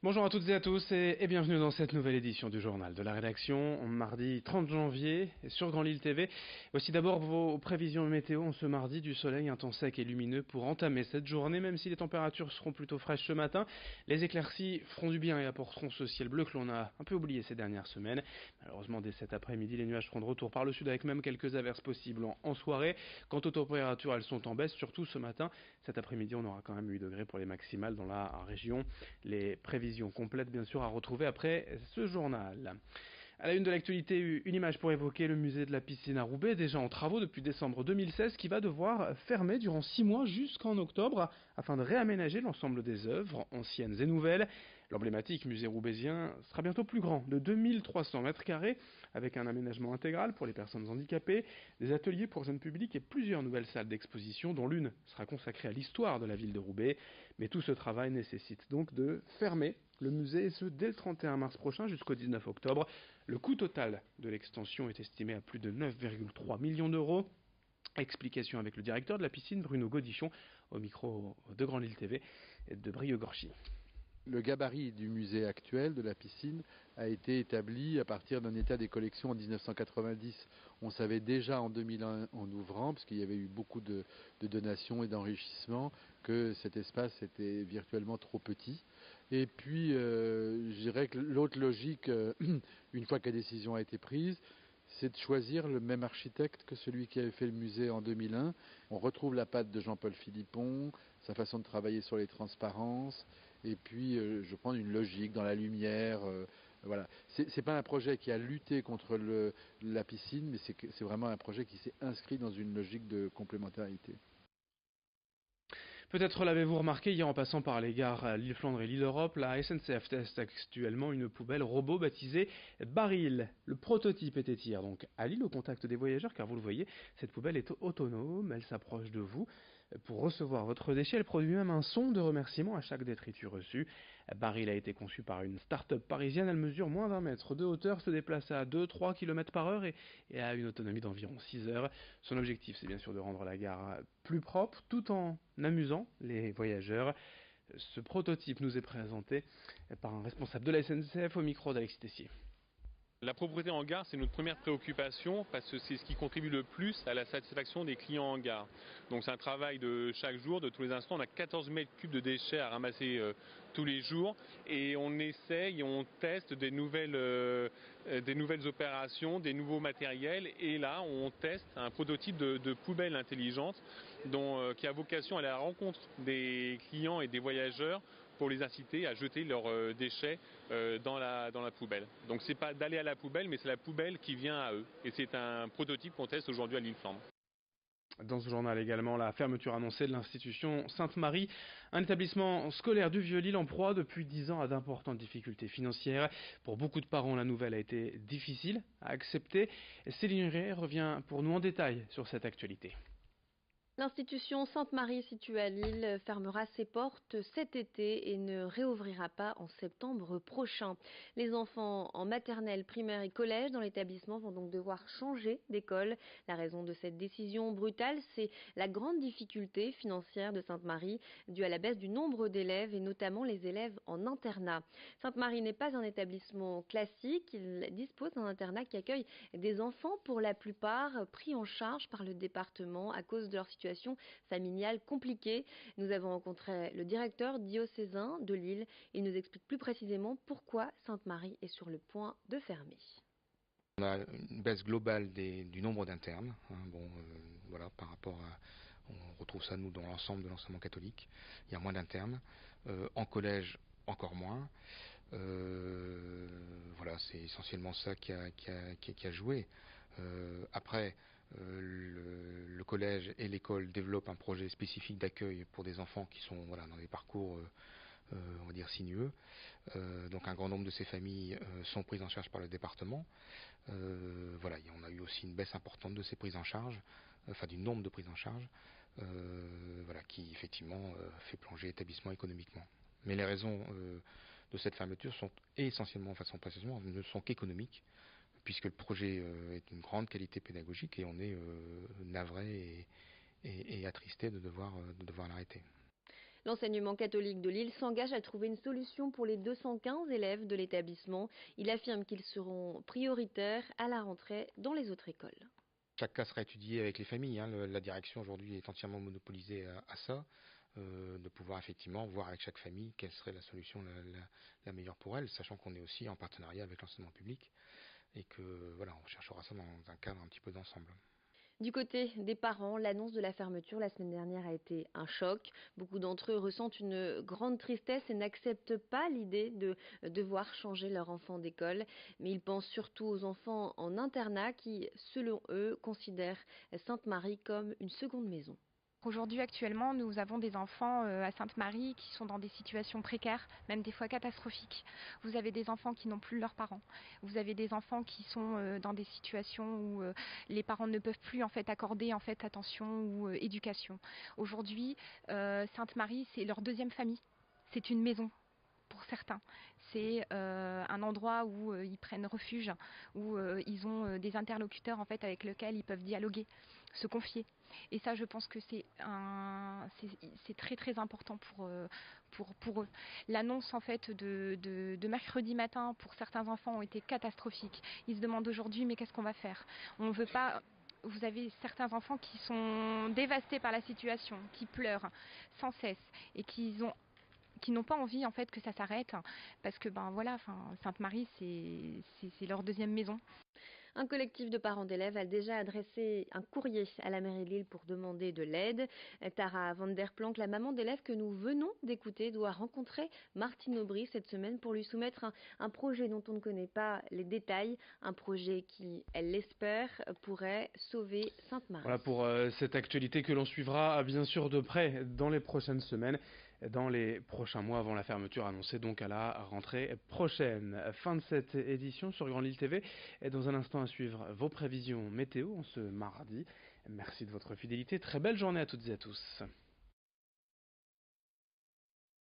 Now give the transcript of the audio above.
Bonjour à toutes et à tous et bienvenue dans cette nouvelle édition du journal de la rédaction, mardi 30 janvier sur Grand Lille TV. Voici d'abord vos prévisions météo en ce mardi, du soleil, un temps sec et lumineux pour entamer cette journée, même si les températures seront plutôt fraîches ce matin. Les éclaircies feront du bien et apporteront ce ciel bleu que l'on a un peu oublié ces dernières semaines. Malheureusement, dès cet après-midi, les nuages seront de retour par le sud avec même quelques averses possibles en soirée. Quant aux températures, elles sont en baisse, surtout ce matin. Cet après-midi, on aura quand même 8 degrés pour les maximales dans la région. Les prévisions complètes, bien sûr, à retrouver après ce journal. À la une de l'actualité, une image pour évoquer le musée de la piscine à Roubaix, déjà en travaux depuis décembre 2016, qui va devoir fermer durant 6 mois jusqu'en octobre afin de réaménager l'ensemble des œuvres, anciennes et nouvelles. L'emblématique musée roubaisien sera bientôt plus grand, de 2300 mètres carrés, avec un aménagement intégral pour les personnes handicapées, des ateliers pour jeunes publics et plusieurs nouvelles salles d'exposition, dont l'une sera consacrée à l'histoire de la ville de Roubaix. Mais tout ce travail nécessite donc de fermer le musée, et ce dès le 31 mars prochain jusqu'au 19 octobre. Le coût total de l'extension est estimé à plus de 9,3 millions d'euros. Explication avec le directeur de la piscine, Bruno Godichon, au micro de Grand Lille TV et de Brieux-Gorchy. Le gabarit du musée actuel de la piscine a été établi à partir d'un état des collections en 1990. On savait déjà en 2001, en ouvrant, parce qu'il y avait eu beaucoup de donations et d'enrichissements, que cet espace était virtuellement trop petit. Et puis, je dirais que l'autre logique, une fois que la décision a été prise, c'est de choisir le même architecte que celui qui avait fait le musée en 2001. On retrouve la patte de Jean-Paul Philippon, sa façon de travailler sur les transparences, et puis je prends une logique dans la lumière. Voilà. C'est pas un projet qui a lutté contre la piscine, mais c'est vraiment un projet qui s'est inscrit dans une logique de complémentarité. Peut-être l'avez-vous remarqué, hier en passant par les gares Lille-Flandre et Lille-Europe, la SNCF teste actuellement une poubelle robot baptisée Baril. Le prototype était hier donc à Lille au contact des voyageurs, car vous le voyez, cette poubelle est autonome, elle s'approche de vous. Pour recevoir votre déchet, elle produit même un son de remerciement à chaque détritus reçu. Baril a été conçue par une start-up parisienne, elle mesure moins d'un mètre de hauteur, se déplace à 2-3 km par heure et a une autonomie d'environ 6 heures. Son objectif, c'est bien sûr de rendre la gare plus propre, tout en amusant les voyageurs. Ce prototype nous est présenté par un responsable de la SNCF au micro d'Alexis Tessier. La propreté en gare, c'est notre première préoccupation parce que c'est ce qui contribue le plus à la satisfaction des clients en gare. Donc c'est un travail de chaque jour, de tous les instants. On a 14 mètres cubes de déchets à ramasser tous les jours et on essaye, on teste des nouvelles opérations, des nouveaux matériels, et là on teste un prototype de poubelle intelligente qui a vocation à aller à la rencontre des clients et des voyageurs pour les inciter à jeter leurs déchets dans la poubelle. Donc c'est pas d'aller à la poubelle, mais c'est la poubelle qui vient à eux. Et c'est un prototype qu'on teste aujourd'hui à Lille-Flandre. Dans ce journal également, la fermeture annoncée de l'institution Sainte-Marie, un établissement scolaire du Vieux-Lille en proie depuis 10 ans à d'importantes difficultés financières. Pour beaucoup de parents, la nouvelle a été difficile à accepter. Céline Ray revient pour nous en détail sur cette actualité. L'institution Sainte-Marie située à Lille fermera ses portes cet été et ne réouvrira pas en septembre prochain. Les enfants en maternelle, primaire et collège dans l'établissement vont donc devoir changer d'école. La raison de cette décision brutale, c'est la grande difficulté financière de Sainte-Marie due à la baisse du nombre d'élèves et notamment les élèves en internat. Sainte-Marie n'est pas un établissement classique, il dispose d'un internat qui accueille des enfants pour la plupart pris en charge par le département à cause de leur situation familiale compliquée. Nous avons rencontré le directeur diocésain de Lille. Il nous explique plus précisément pourquoi Sainte-Marie est sur le point de fermer. On a une baisse globale du nombre d'internes. Voilà, par rapport à, on retrouve ça nous dans l'ensemble de l'enseignement catholique. Il y a moins d'internes. En collège, encore moins. Voilà, c'est essentiellement ça qui a joué. Après, le collège et l'école développent un projet spécifique d'accueil pour des enfants qui sont dans des parcours on va dire sinueux. Donc un grand nombre de ces familles sont prises en charge par le département. Voilà, on a eu aussi une baisse importante de ces prises en charge, du nombre de prises en charge, voilà, qui effectivement fait plonger l'établissement économiquement. Mais les raisons de cette fermeture sont essentiellement, son positionnement ne sont qu'économiques, puisque le projet est d'une grande qualité pédagogique et on est navré et attristé de devoir l'arrêter. L'enseignement catholique de Lille s'engage à trouver une solution pour les 215 élèves de l'établissement. Il affirme qu'ils seront prioritaires à la rentrée dans les autres écoles. Chaque cas sera étudié avec les familles. La direction aujourd'hui est entièrement monopolisée à ça. De pouvoir effectivement voir avec chaque famille quelle serait la solution la meilleure pour elle, sachant qu'on est aussi en partenariat avec l'enseignement public et que voilà, on cherchera ça dans un cadre un petit peu d'ensemble. Du côté des parents, l'annonce de la fermeture la semaine dernière a été un choc. Beaucoup d'entre eux ressentent une grande tristesse et n'acceptent pas l'idée de devoir changer leur enfant d'école. Mais ils pensent surtout aux enfants en internat qui, selon eux, considèrent Sainte-Marie comme une seconde maison. Aujourd'hui, actuellement, nous avons des enfants à Sainte-Marie qui sont dans des situations précaires, même des fois catastrophiques. Vous avez des enfants qui n'ont plus leurs parents. Vous avez des enfants qui sont dans des situations où les parents ne peuvent plus en fait accorder en fait attention ou éducation. Aujourd'hui, Sainte-Marie, c'est leur deuxième famille. C'est une maison. Pour certains, c'est un endroit où ils prennent refuge, où ils ont des interlocuteurs en fait avec lesquels ils peuvent dialoguer, se confier. Et ça, je pense que c'est très très important pour eux. L'annonce en fait de mercredi matin pour certains enfants ont été catastrophiques. Ils se demandent aujourd'hui mais qu'est-ce qu'on va faire ? On veut pas. Vous avez certains enfants qui sont dévastés par la situation, qui pleurent sans cesse et qui n'ont pas envie en fait que ça s'arrête parce que Sainte-Marie c'est leur deuxième maison. Un collectif de parents d'élèves a déjà adressé un courrier à la mairie de Lille pour demander de l'aide. Tara Van Der Planck, la maman d'élève que nous venons d'écouter, doit rencontrer Martine Aubry cette semaine pour lui soumettre un projet dont on ne connaît pas les détails, un projet qui, elle l'espère, pourrait sauver Sainte-Marie. Voilà pour cette actualité que l'on suivra bien sûr de près dans les prochaines semaines, dans les prochains mois avant la fermeture annoncée donc à la rentrée prochaine. Fin de cette édition sur Grand Lille TV. Et dans un instant à suivre vos prévisions météo en ce mardi. Merci de votre fidélité. Très belle journée à toutes et à tous.